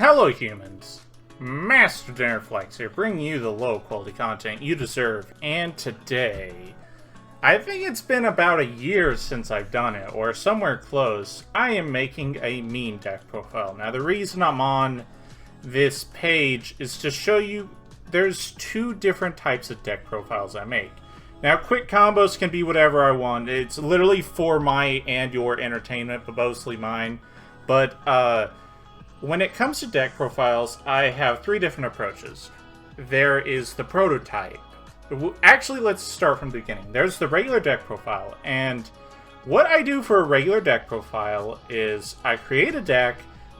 Hello humans, Master Dinnerflex here, bringing you the low quality content you deserve, and today, I think it's been about a year since I've done it, or somewhere close, I am making a meme deck profile. Now the reason I'm on this page is to show you there's two different types of deck profiles I make. Now quick combos can be whatever I want, it's literally for my and your entertainment, but mostly mine, but when it comes to deck profiles, I have three different approaches. There is the prototype. Actually, let's start from the beginning. There's the regular deck profile, and what I do for a regular deck profile is I create a deck,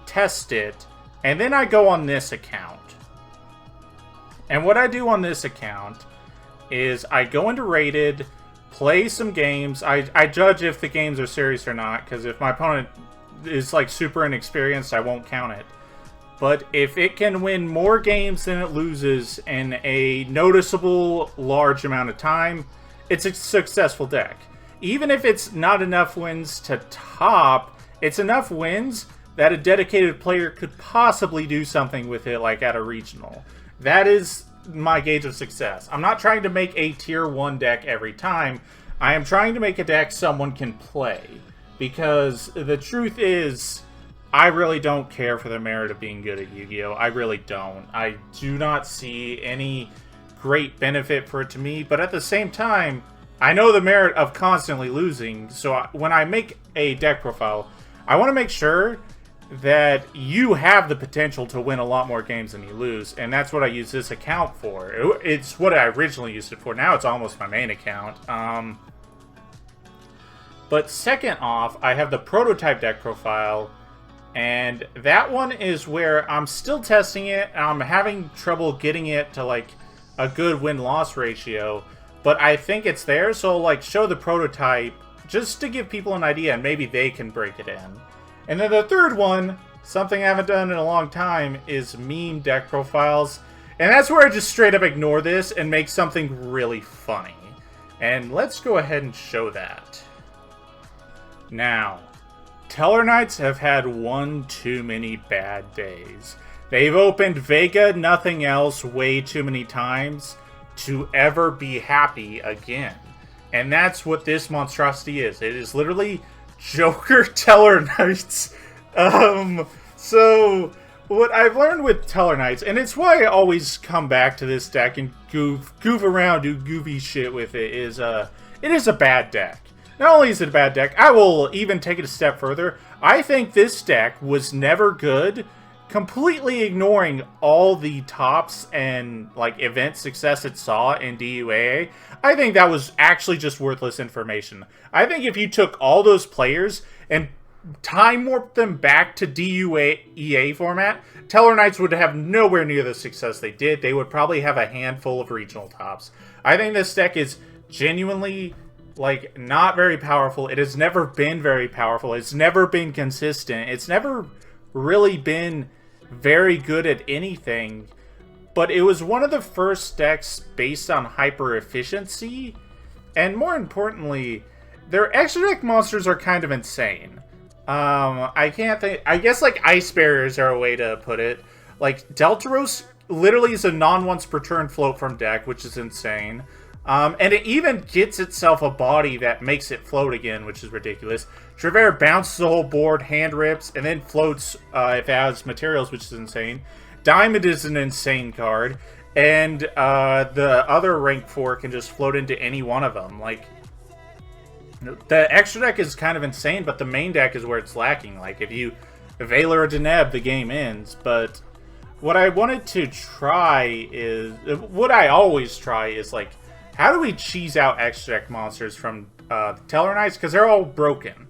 test it, and then I go on this account. And what I do on this account is I go into rated, play some games. I judge if the games are serious or not, because if my opponent is like super inexperienced, I won't count it. But if it can win more games than it loses in a noticeable large amount of time, it's a successful deck. Even if it's not enough wins to top, it's enough wins that a dedicated player could possibly do something with it, like at a regional. That is my gauge of success. I'm not trying to make a tier 1 deck every time. I am trying to make a deck someone can play. Because the truth is, I really don't care for the merit of being good at Yu-Gi-Oh! I really don't. I do not see any great benefit for it to me, but at the same time, I know the merit of constantly losing, so when I make a deck profile, I want to make sure that you have the potential to win a lot more games than you lose, and that's what I use this account for. It's what I originally used it for. Now it's almost my main account. But second off, I have the prototype deck profile, and that one is where I'm still testing it, and I'm having trouble getting it to like a good win-loss ratio, but I think it's there, so like show the prototype just to give people an idea, and maybe they can break it in. And then the third one, something I haven't done in a long time, is meme deck profiles, and that's where I just straight up ignore this and make something really funny. And let's go ahead and show that. Now, Tellarknights have had one too many bad days. They've opened Vega Nothing Else way too many times to ever be happy again. And that's what this monstrosity is. It is literally Joker Tellarknights. So, what I've learned with Tellarknights, and it's why I always come back to this deck and goof around, do goofy shit with it, is it is a bad deck. Not only is it a bad deck, I will even take it a step further. I think this deck was never good, completely ignoring all the tops and like event success it saw in DUAA. I think that was actually just worthless information. I think if you took all those players and time warped them back to DUAA format, Tellarknights would have nowhere near the success they did. They would probably have a handful of regional tops. I think this deck is genuinely like not very powerful. It has never been very powerful. It's never been consistent. It's never really been very good at anything. But it was one of the first decks based on hyper efficiency, and more importantly, their extra deck monsters are kind of insane. I guess like ice barriers are a way to put it. Like Deltaros literally is a non-once per turn float from deck, which is insane. And it even gets itself a body that makes it float again, which is ridiculous. Trevere bounces the whole board, hand rips, and then floats if it has materials, which is insane. Diamond is an insane card, and the other rank 4 can just float into any one of them. Like, the extra deck is kind of insane, but the main deck is where it's lacking. Like, if you Veiler or Deneb, the game ends, but what I wanted to try is, what I always try is, like, how do we cheese out extra deck monsters from Tellarknights? Because they're all broken.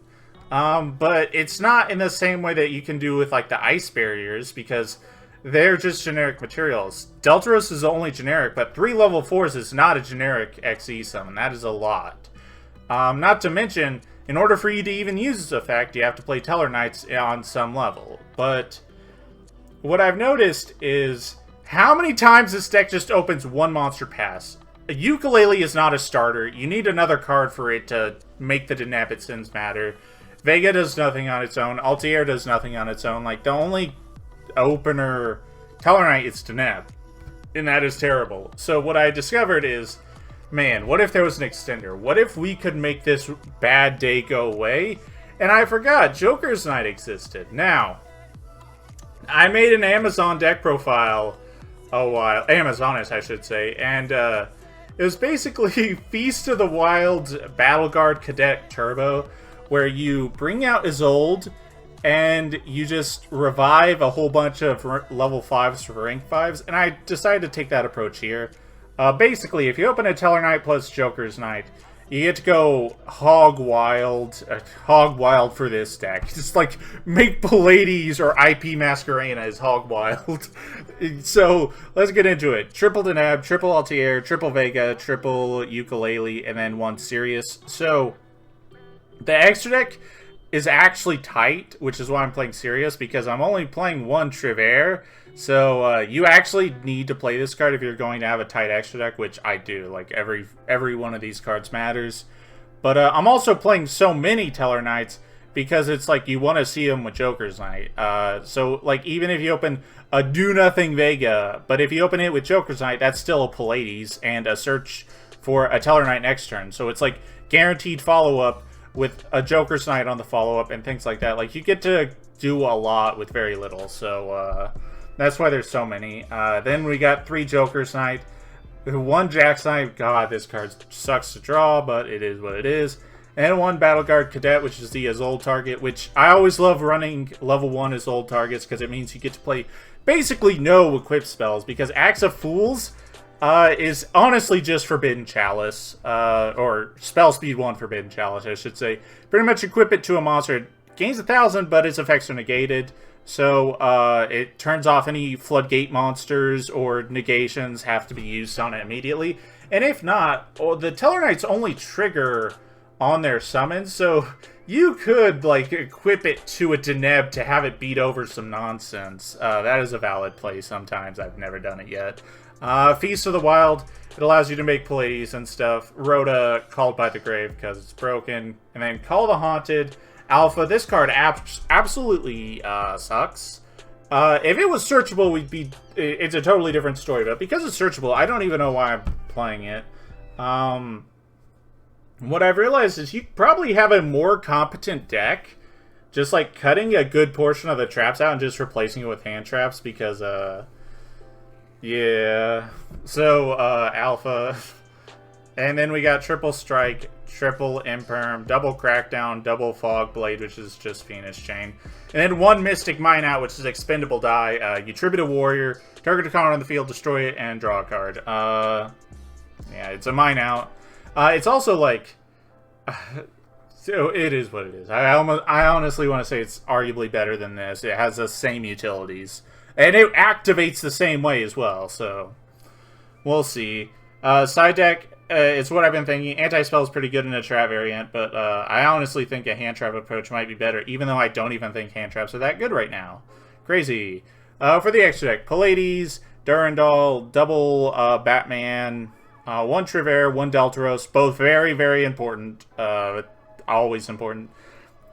But it's not in the same way that you can do with like the ice barriers, because they're just generic materials. Deltaros is only generic, but 3 level 4s is not a generic XE summon. That is a lot. Not to mention, in order for you to even use this effect, you have to play Tellarknights on some level. But what I've noticed is how many times this deck just opens one monster pass. A ukulele is not a starter. You need another card for it to make the Denebit matter. Vega does nothing on its own. Altair does nothing on its own. Like, the only opener Tellarknight, it's Deneb. And that is terrible. So what I discovered is, man, what if there was an extender? What if we could make this bad day go away? And I forgot, Joker's Night existed. Now, I made an Amazon deck profile a while, Amazonist I should say, and it was basically Feast of the Wild's Battleguard Cadet Turbo, where you bring out Isolde, and you just revive a whole bunch of level 5s for rank 5s, and I decided to take that approach here. Basically, if you open a Tellarknight plus Joker's Night, you get to go hog wild for this deck. Just like, make Pallades or IP Masquerena as hog wild. So, let's get into it. Triple Deneb, triple Altair, triple Vega, triple Ukulele, and then one Sirius. So, the extra deck is actually tight, which is why I'm playing Sirius, because I'm only playing one Trevere. So you actually need to play this card if you're going to have a tight extra deck, which I do. Like every one of these cards matters. But I'm also playing so many Tellarknights because it's like you want to see them with Joker's Night. So like even if you open a do nothing Vega, but if you open it with Joker's Night, that's still a Pallades and a search for a Tellarknight next turn. So it's like guaranteed follow up with a Joker's Night on the follow-up and things like that. Like, you get to do a lot with very little, so that's why there's so many. Then we got 3 Joker's Night, 1 Jack's Night. God, this card sucks to draw, but it is what it is. And 1 Battleguard Cadet, which is the Isolde target, which I always love running level 1 Isolde targets, because it means you get to play basically no equipped spells, because Axe of Fools is honestly just Forbidden Chalice, or Spell Speed 1 Forbidden Chalice, I should say. Pretty much equip it to a monster. It gains 1,000, but its effects are negated. So, it turns off any Floodgate monsters or negations have to be used on it immediately. And if not, the Tellarknights only trigger on their summons, so you could, like, equip it to a Deneb to have it beat over some nonsense. That is a valid play sometimes. I've never done it yet. Feast of the Wild, it allows you to make Pallades and stuff. Rhoda, Called by the Grave because it's broken. And then Call the Haunted. Alpha, this card absolutely sucks. If it was searchable, it's a totally different story. But because it's searchable, I don't even know why I'm playing it. What I've realized is you probably have a more competent deck. Just like cutting a good portion of the traps out and just replacing it with hand traps because, yeah. So, Alpha. And then we got Triple Strike, Triple Imperm, Double Crackdown, Double Fog Blade, which is just Phoenix Chain. And then 1 Mystic Mine Out, which is Expendable Die. You tribute a warrior, target a card on the field, destroy it, and draw a card. Yeah, it's a Mine Out. It's also like... so it is what it is. I honestly want to say it's arguably better than this. It has the same utilities. And it activates the same way as well, so... we'll see. Side deck, it's what I've been thinking. Anti-Spell is pretty good in a trap variant, but I honestly think a hand trap approach might be better, even though I don't even think hand traps are that good right now. Crazy. For the extra deck, Pallades, Durandal, double Batman, 1 Trevere, 1 Deltaros, both very, very important. Always important.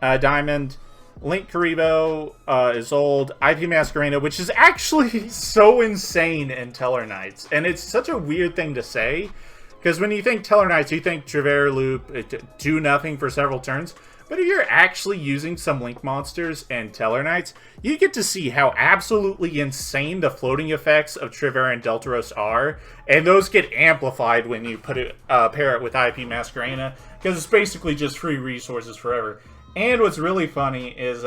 Diamond, Link Karibo, Isolde, IP Masquerena, which is actually so insane in Tellarknights. And it's such a weird thing to say, because when you think Tellarknights, you think Trevere Loop, do nothing for several turns. But if you're actually using some Link monsters and Tellarknights, you get to see how absolutely insane the floating effects of Trevere and Deltaros are. And those get amplified when you put it, pair it with IP Masquerena, because it's basically just free resources forever. And what's really funny is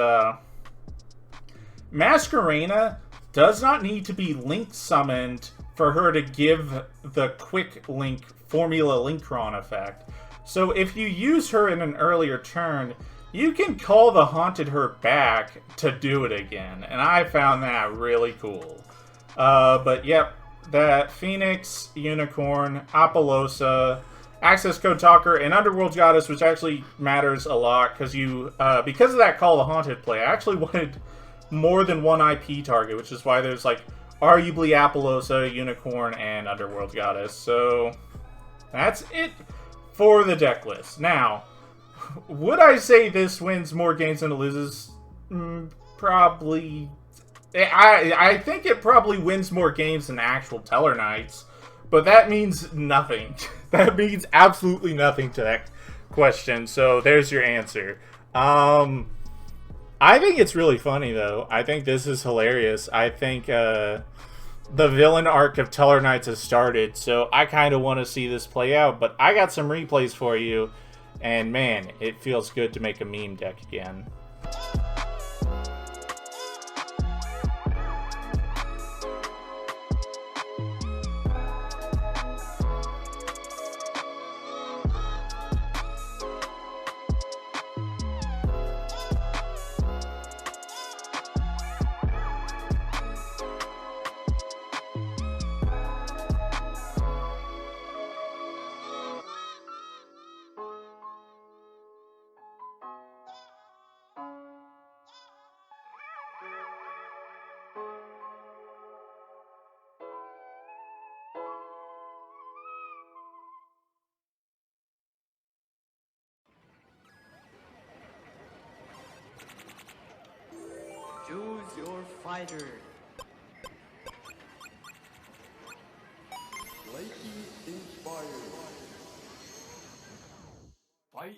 Masquerena does not need to be Link summoned for her to give the quick Link Formula Linkron effect. So if you use her in an earlier turn, you can call the Haunted her back to do it again. And I found that really cool. But yep, that Phoenix, Unicorn, Apollosa, Access Code Talker, and Underworld Goddess, which actually matters a lot, because because of that Call the Haunted play, I actually wanted more than 1 IP target, which is why there's, like, arguably Apollosa, Unicorn, and Underworld Goddess. So, that's it for the deck list. Now, would I say this wins more games than it loses? Probably I think it probably wins more games than actual Tellarknights, but that means nothing. That means absolutely nothing to that question. So there's your answer. I think it's really funny though. I think this is hilarious. I think the villain arc of Tellarknights has started, so I kind of want to see this play out. But I got some replays for you, and man, it feels good to make a meme deck again. Choose your fighter. Lightning inspired. Fight.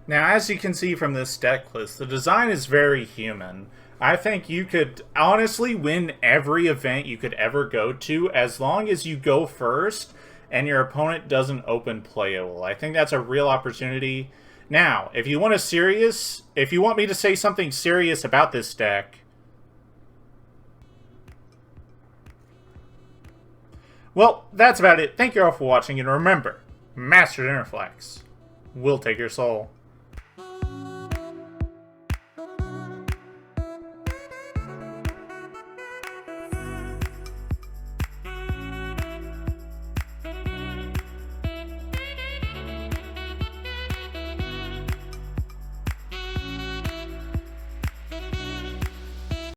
Now, as you can see from this deck list, the design is very human. I think you could honestly win every event you could ever go to as long as you go first and your opponent doesn't open playable. I think that's a real opportunity. Now, if you want me to say something serious about this deck, well, that's about it. Thank you all for watching, and remember, Master Interflex will take your soul.